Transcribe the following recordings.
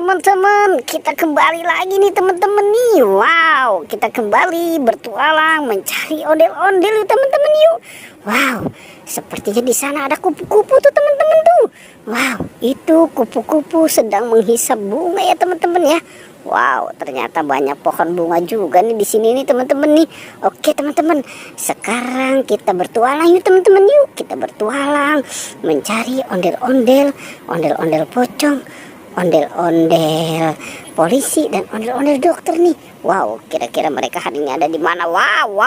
teman-teman, kita kembali lagi nih teman-teman nih. Wow, kita kembali bertualang mencari ondel-ondel teman-teman yuk. Wow, sepertinya di sana ada kupu-kupu tuh teman-teman tuh. Wow, itu kupu-kupu sedang menghisap bunga ya teman-teman ya. Wow, ternyata banyak pohon bunga juga nih di sini nih teman-teman nih. Oke teman-teman, sekarang kita bertualang yuk teman-teman yuk. Kita bertualang mencari ondel-ondel, ondel-ondel pocong, ondel-ondel polisi dan ondel-ondel dokter nih. Wow, kira-kira mereka hari ini ada di mana? Wow.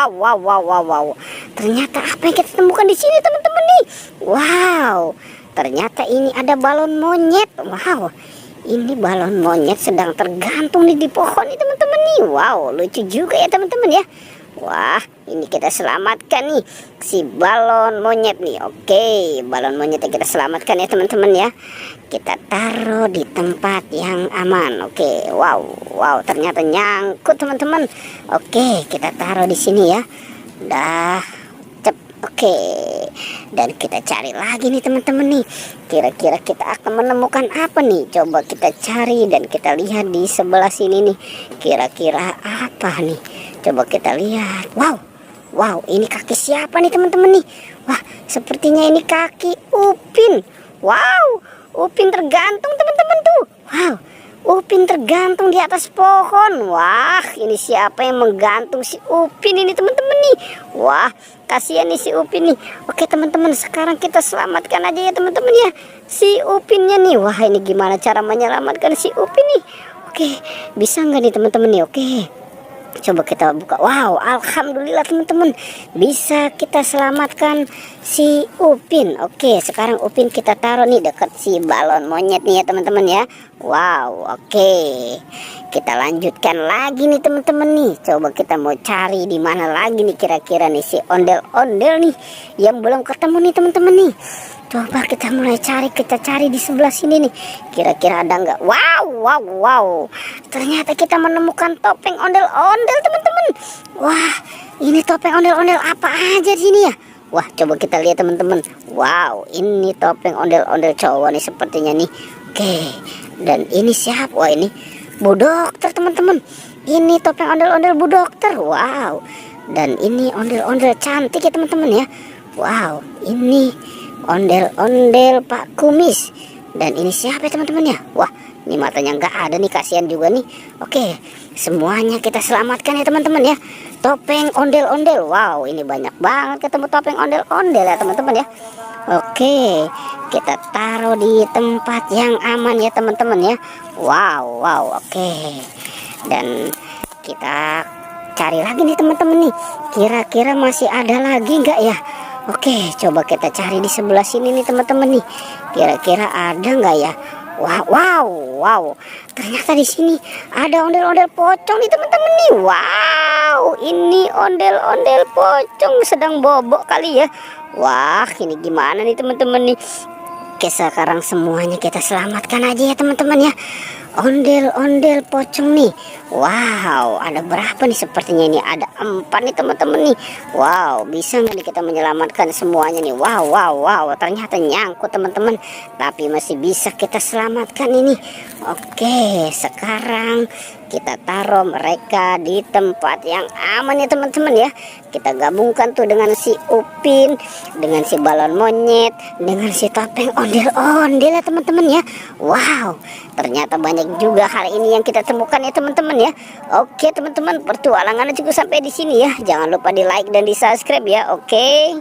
Ternyata apa yang kita temukan di sini teman-teman nih? Wow, ternyata ini ada balon monyet. Wow, ini balon monyet sedang tergantung nih di pohon nih teman-teman nih. Wow, lucu juga ya teman-teman ya. Wah, ini kita selamatkan nih si balon monyet nih. Oke, balon monyet yang kita selamatkan ya teman-teman ya. Kita taruh di tempat yang aman. Oke, wow, ternyata nyangkut teman-teman. Oke, kita taruh di sini ya. Oke, dan kita cari lagi nih teman-teman nih. Kira-kira kita akan menemukan apa nih? Coba kita cari dan kita lihat di sebelah sini nih. Kira-kira apa nih? Coba kita lihat. Wow, ini kaki siapa nih teman-teman nih? Wah, sepertinya ini kaki Upin. Wow, Upin tergantung teman-teman tuh. Wow, Upin tergantung di atas pohon. Wah, ini siapa yang menggantung si Upin ini teman-teman nih? Wah, kasihan nih si Upin nih. Oke teman-teman, sekarang kita selamatkan aja ya teman-teman ya si Upinnya nih. Wah, ini gimana cara menyelamatkan si Upin nih? Oke, bisa nggak nih teman-teman nih? Oke, coba kita buka. Wow, alhamdulillah teman-teman, bisa kita selamatkan si Upin. Oke, sekarang Upin kita taruh nih dekat si balon monyet nih ya teman-teman ya. Wow, oke, kita lanjutkan lagi nih teman-teman nih. Coba kita mau cari di mana lagi nih kira-kira nih si ondel-ondel nih yang belum ketemu nih teman-teman nih. Coba kita mulai cari, kita cari di sebelah sini nih. Kira-kira ada nggak? Wow. Ternyata kita menemukan topeng ondel-ondel teman-teman. Wah, ini topeng ondel-ondel apa aja di sini ya? Wah, coba kita lihat teman-teman. Wow, ini topeng ondel-ondel cowok nih sepertinya nih. Oke, dan ini siapa? Wah, ini Bu Dokter teman-teman. Ini topeng ondel-ondel Bu Dokter. Wow, dan ini ondel-ondel cantik ya teman-teman ya. Wow, ini ondel-ondel Pak Kumis. Dan ini siapa ya teman-teman ya? Wah, ini matanya nggak ada nih, kasihan juga nih. Oke, semuanya kita selamatkan ya teman-teman ya. Topeng ondel-ondel. Wow, ini banyak banget ketemu topeng ondel-ondel ya teman-teman ya. Oke, kita taruh di tempat yang aman ya teman-teman ya. Wow, oke. Dan kita cari lagi nih teman-teman nih. Kira-kira masih ada lagi nggak ya? Oke, coba kita cari di sebelah sini nih teman-teman nih. Kira-kira ada nggak ya? Wow. Ternyata di sini ada ondel-ondel pocong nih teman-teman nih. Wow, ini ondel-ondel pocong sedang bobok kali ya. Wah, ini gimana nih teman-teman nih? Oke, sekarang semuanya kita selamatkan aja ya teman-teman ya. Ondel-ondel pocong nih. Wow, ada berapa nih? Sepertinya ini ada 4 nih teman-teman nih. Wow, bisa nggak nih kita menyelamatkan semuanya nih? Wow, ternyata nyangkut teman-teman, tapi masih bisa kita selamatkan ini. Oke, sekarang kita taruh mereka di tempat yang aman ya teman-teman ya. Kita gabungkan tuh dengan si Upin, dengan si balon monyet, dengan si topeng ondel-ondel ya teman-teman ya. Wow, ternyata banyak juga hari ini yang kita temukan ya teman-teman ya. Oke teman-teman, pertualangannya cukup sampai di sini ya. Jangan lupa di like dan di subscribe ya. Oke.